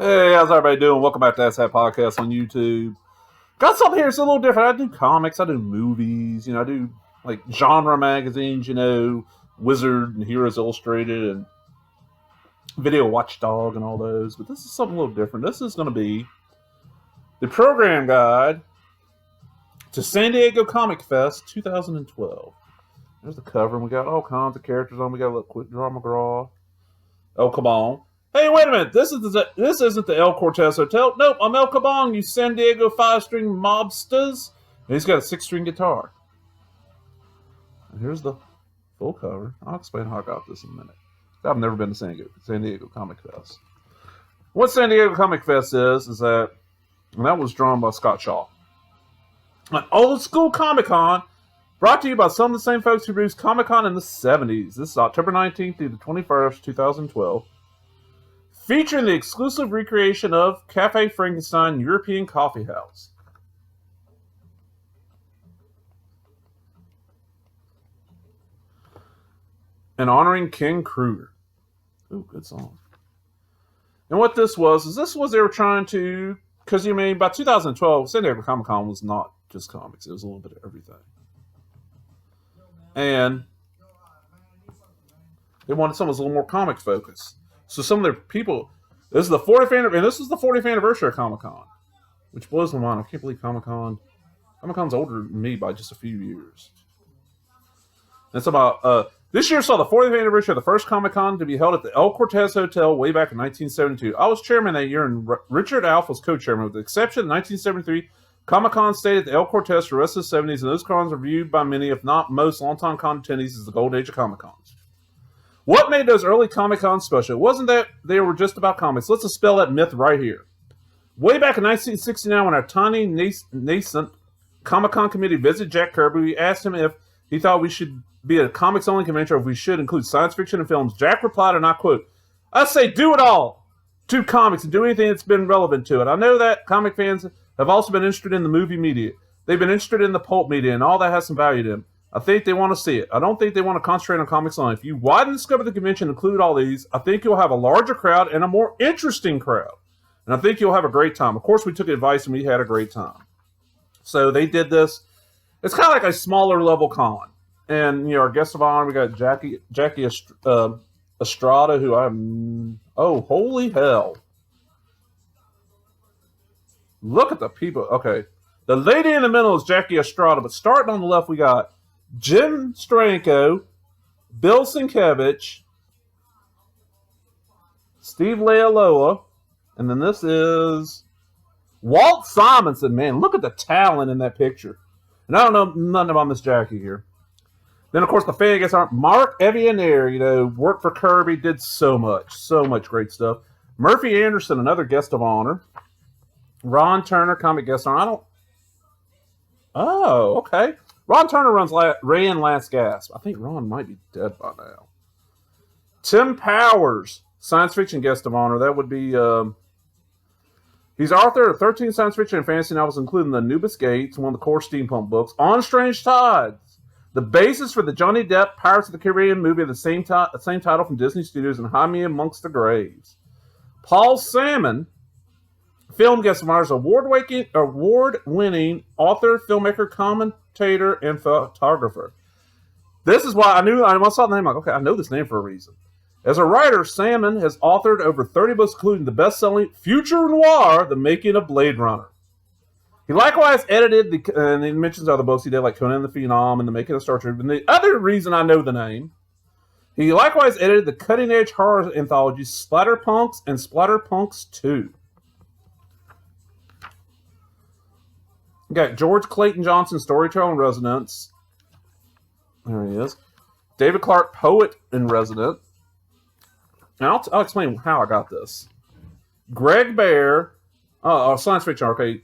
Hey, how's everybody doing? Welcome back to That's That Podcast on YouTube. Got something here, it's a little different. I do comics, I do movies, I do like genre magazines, Wizard and Heroes Illustrated and Video Watchdog and all those. But this is something a little different. This is going to be the program guide to San Diego Comic Fest 2012. There's the cover, and we got all kinds of characters on. We got a little Quick Draw McGraw. Oh, come on. Hey, wait a minute. This isn't the El Cortez Hotel. Nope, I'm El Cabong, you San Diego 5-string mobsters. And he's got a 6-string guitar. And here's the full cover. I'll explain how I got this in a minute. I've never been to San Diego Comic Fest. What San Diego Comic Fest is that, and that was drawn by Scott Shaw. An old school Comic Con brought to you by some of the same folks who produced Comic Con in the 70s. This is October 19th through the 21st, 2012. Featuring the exclusive recreation of Cafe Frankenstein European Coffee House. And honoring Ken Kruger. Ooh, good song. And what this was they were trying to, because by 2012, San Diego Comic Con was not just comics, it was a little bit of everything. And they wanted something that was a little more comic focused. So some of their people, this is the 40th anniversary, and this is the 40th anniversary of Comic-Con, which blows my mind. I can't believe Comic-Con's older than me by just a few years. It's about, this year saw the 40th anniversary of the first Comic-Con to be held at the El Cortez Hotel way back in 1972. I was chairman that year, and Richard Alf was co-chairman. With the exception of 1973, Comic-Con stayed at the El Cortez for the rest of the 70s, and those cons are viewed by many, if not most, longtime con attendees as the golden age of Comic-Cons. What made those early Comic-Cons special? It wasn't that they were just about comics. Let's dispel that myth right here. Way back in 1969, when our tiny, nascent Comic-Con committee visited Jack Kirby, we asked him if he thought we should be a comics-only convention or if we should include science fiction and films. Jack replied, and I quote, "I say do it all. Do comics and do anything that's been relevant to it. I know that comic fans have also been interested in the movie media. They've been interested in the pulp media, and all that has some value to them. I think they want to see it. I don't think they want to concentrate on comics only. If you widen the scope of the convention and include all these, I think you'll have a larger crowd and a more interesting crowd. And I think you'll have a great time." Of course, we took advice and we had a great time. So they did this. It's kind of like a smaller level con. And, our guest of honor, we got Jackie Estrada, who oh, holy hell. Look at the people. Okay. The lady in the middle is Jackie Estrada, but starting on the left, we got Jim Stranko, Bill Sienkiewicz, Steve Leialoha, and then this is Walt Simonson. Man, look at the talent in that picture. And I don't know nothing about Miss Jackie here. Then, of course, the fan guests aren't Mark Evianier, worked for Kirby, did so much great stuff. Murphy Anderson, another guest of honor. Ron Turner, comic guest honor. Oh, okay. Ron Turner ran Last Gasp. I think Ron might be dead by now. Tim Powers, science fiction guest of honor. That would be, he's author of 13 science fiction and fantasy novels, including The Anubis Gates, one of the core steampunk books, On Strange Tides, the basis for the Johnny Depp Pirates of the Caribbean movie of the same title from Disney Studios, and Hide Me Amongst the Graves. Paul Salmon, film guest of honor, is award-winning author, filmmaker, commentator, and photographer. This is why I saw the name, like, okay, I know this name for a reason. As a writer, Salmon has authored over 30 books, including the best-selling Future Noir, The Making of Blade Runner. He likewise edited, and he mentions other books he did, like Conan the Phenom and The Making of Star Trek. And the other reason I know the name, he likewise edited the cutting-edge horror anthologies Splatterpunks and Splatterpunks 2. We got George Clayton Johnson, storyteller in residence. There he is. David Clark, poet in residence. Now I'll explain how I got this. Greg Bear, science fiction, okay.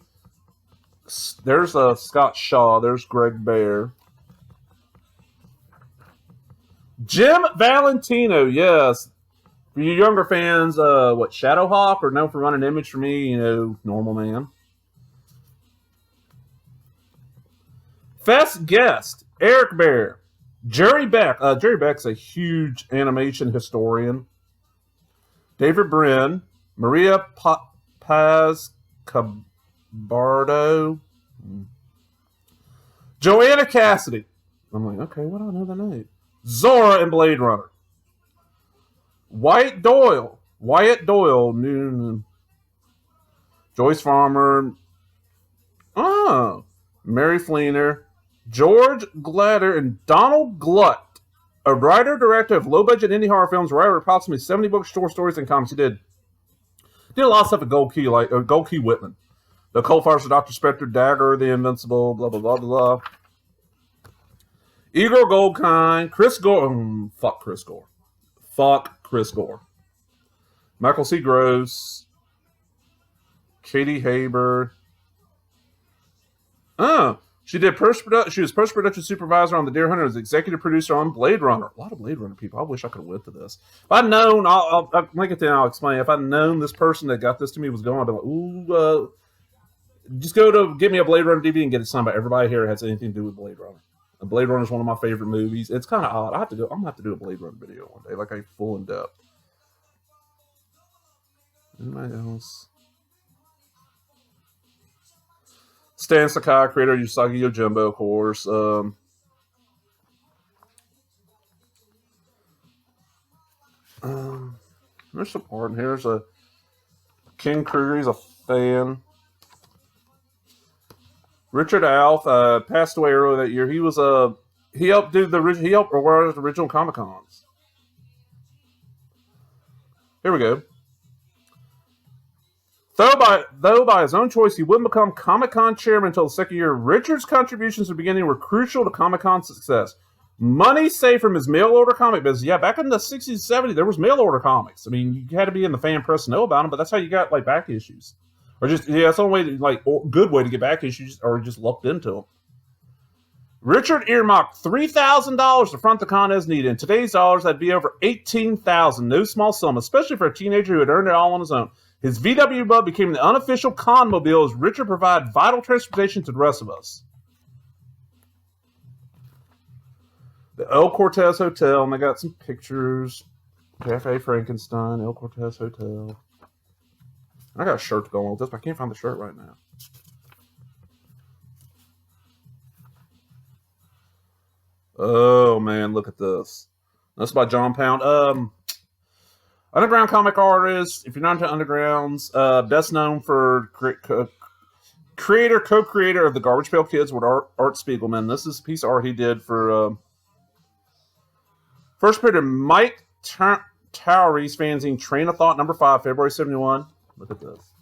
There's Scott Shaw. There's Greg Bear. Jim Valentino, yes. For you younger fans, Shadowhawk, or known for running Image for me, normal man. Fest guest, Eric Bear. Jerry Beck. Jerry Beck's a huge animation historian. David Brin. Maria Paz Cabardo. Joanna Cassidy. I'm like, okay, what do I know the name? Zora in Blade Runner. Wyatt Doyle. New. Joyce Farmer. Oh. Mary Fleener. George Glatter and Donald Glut. A writer-director of low-budget indie horror films, writer of approximately 70 books, short stories, and comics. He did a lot of stuff at Gold Key, like Gold Key Whitman. The Cold Fires of Dr. Spectre, Dagger, The Invincible, blah, blah, blah, blah. Igor Goldkind, Chris Gore. Fuck Chris Gore. Fuck Chris Gore. Michael C. Gross. Katie Haber. She was post-production supervisor on The Deer Hunter, as executive producer on Blade Runner. A lot of Blade Runner people. I wish I could have went to this. If I'd known, I'll link it then. I'll explain. If I'd known this person that got this to me was going, I'd be like, ooh, just go to get me a Blade Runner DVD and get it signed by everybody here that has anything to do with Blade Runner. And Blade Runner is one of my favorite movies. It's kind of odd. I'm gonna have to do a Blade Runner video one day, like a full in depth. Anybody else? Stan Sakai, creator of Usagi Yojimbo, of course. There's some art in here. There's a King Kruger. He's a fan. Richard Alf passed away earlier that year. He was he helped write the original Comic Cons. Here we go. Though by his own choice, he wouldn't become Comic-Con chairman until the second year. Richard's contributions at the beginning were crucial to Comic-Con's success. Money saved from his mail-order comic business. Yeah, back in the 60s and 70s, there was mail-order comics. I mean, you had to be in the fan press to know about them, but that's how you got, like, back issues. Or just, yeah, that's the only way, good way to get back issues, or just lucked into them. Richard earmarked $3,000 to front the con as needed. In today's dollars, that'd be over $18,000. No small sum, especially for a teenager who had earned it all on his own. His VW Bug became the unofficial conmobile as Richard provided vital transportation to the rest of us. The El Cortez Hotel, and they got some pictures. Cafe Frankenstein, El Cortez Hotel. I got a shirt to go on with this, but I can't find the shirt right now. Oh, man, look at this. That's by John Pound. Underground comic artist. If you're not into undergrounds, best known for co-creator of the Garbage Pail Kids with Art Spiegelman. This is a piece of art he did for first appeared in Mike Towery's fanzine Train of Thought #5, February 71. Look at this.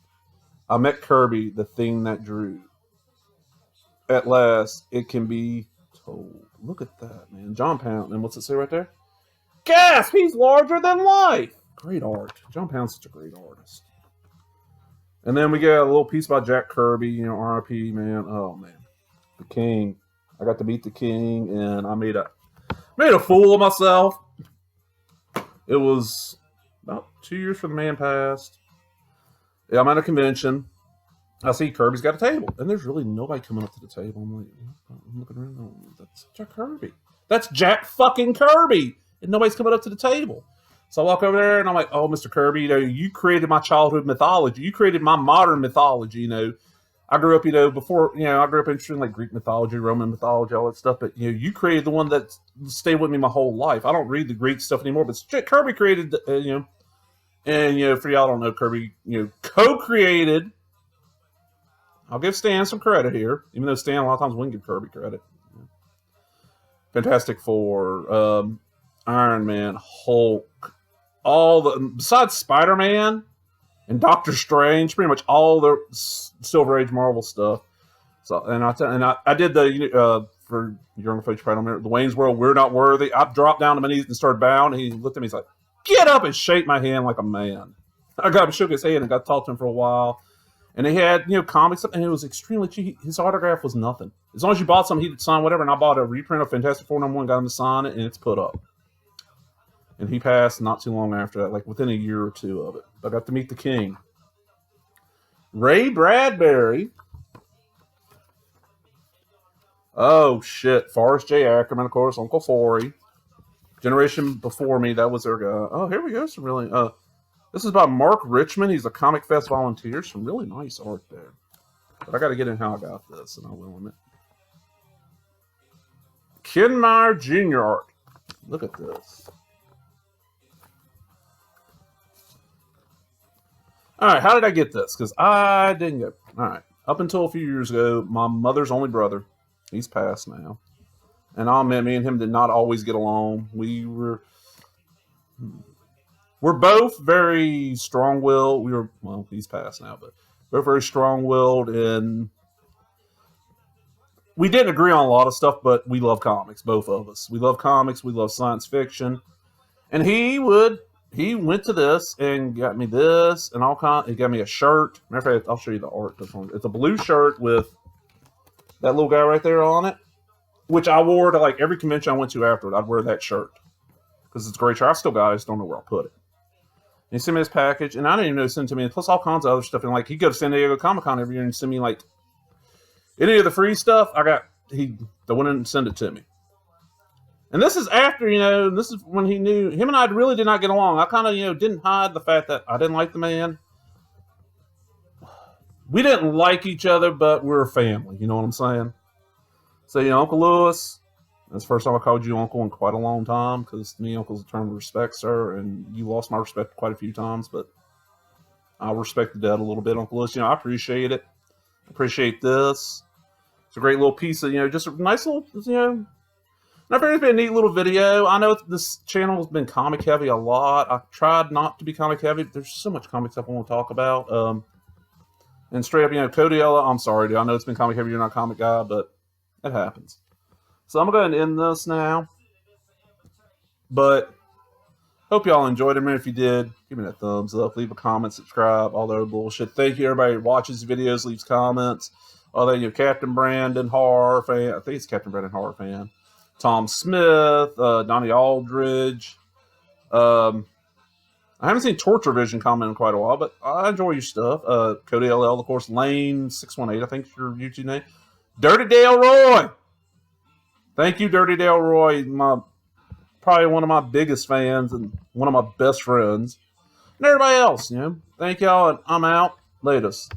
I met Kirby, the thing that drew. At last, it can be told. Look at that, man. John Pound. And what's it say right there? Gasp! He's larger than life! Great art. John Pound's such a great artist. And then we get a little piece by Jack Kirby, RIP, man. Oh, man. The King. I got to meet the King, and I made a fool of myself. It was about 2 years for the man passed. Yeah, I'm at a convention. I see Kirby's got a table, and there's really nobody coming up to the table. I'm like, I'm looking around. Oh, that's Jack Kirby. That's Jack fucking Kirby, and nobody's coming up to the table. So I walk over there, and I'm like, oh, Mr. Kirby, you created my childhood mythology. You created my modern mythology, I grew up, before, I grew up interested in, like, Greek mythology, Roman mythology, all that stuff. But, you created the one that stayed with me my whole life. I don't read the Greek stuff anymore, but Kirby created, and, for y'all don't know, Kirby, co-created. I'll give Stan some credit here, even though Stan a lot of times wouldn't give Kirby credit. Fantastic Four, Iron Man, Hulk, besides Spider-Man and Doctor Strange, pretty much all the Silver Age Marvel stuff. So, and I did the for younger folks probably don't remember, the Wayne's World, We're Not Worthy. I dropped down to my knees and started bowing. And he looked at me, he's like, "Get up and shake my hand like a man." I got him, shook his hand, and got to talk to him for a while. And they had comics, and it was extremely cheap. His autograph was nothing. As long as you bought something, he'd sign whatever. And I bought a reprint of Fantastic Four #1, got him to sign it, and it's put up. And he passed not too long after that, like within a year or two of it. I got to meet the King. Ray Bradbury. Oh, shit. Forrest J. Ackerman, of course. Uncle Forey. Generation before me, that was their guy. Oh, here we go. Some really... This is by Mark Richmond. He's a Comic Fest volunteer. Some really nice art there. But I got to get in how I got this, and I will in it. Ken Meyer Jr. art. Look at this. All right, how did I get this? Because I didn't get. All right, up until a few years ago, my mother's only brother, he's passed now, and I'll admit, me and him did not always get along. We're both very strong-willed. Well, he's passed now, but we're very strong-willed, and we didn't agree on a lot of stuff, but we love comics, both of us. We love comics. We love science fiction, and he went to this and got me this and all kind. He got me a shirt. Matter of fact, I'll show you the art. It's a blue shirt with that little guy right there on it, which I wore to like every convention I went to afterward. I'd wear that shirt because it's a great shirt. I still got it. I just don't know where I'll put it. And he sent me this package, and I didn't even know he sent it to me. And plus all kinds of other stuff. And like he'd go to San Diego Comic-Con every year and send me like any of the free stuff. He went in and sent it to me. And this is after, this is when he knew, him and I really did not get along. I kind of, didn't hide the fact that I didn't like the man. We didn't like each other, but we're a family, you know what I'm saying? So, Uncle Lewis, that's the first time I called you Uncle in quite a long time, because to me, Uncle's a term of respect, sir, and you lost my respect quite a few times, but I respect the dead a little bit, Uncle Lewis. I appreciate it. I appreciate this. It's a great little piece of, just a nice little, I figured it's been a neat little video. I know this channel has been comic heavy a lot. I tried not to be comic heavy, but there's so much comic stuff I want to talk about. And straight up, Cody Ella, I'm sorry, dude. I know it's been comic heavy. You're not a comic guy, but it happens. So I'm going to go ahead and end this now. But hope y'all enjoyed it. Man, if you did, give me that thumbs up. Leave a comment, subscribe, all that bullshit. Thank you, everybody who watches videos, leaves comments. All that, Captain Brandon, horror fan. I think it's Captain Brandon, horror fan. Tom Smith, Donnie Aldridge. I haven't seen Torture Vision comment in quite a while, but I enjoy your stuff. Cody LL, of course. Lane618, I think is your YouTube name. Dirty Dale Roy. Thank you, Dirty Dale Roy. Probably one of my biggest fans and one of my best friends. And everybody else, Thank y'all, and I'm out. Latest.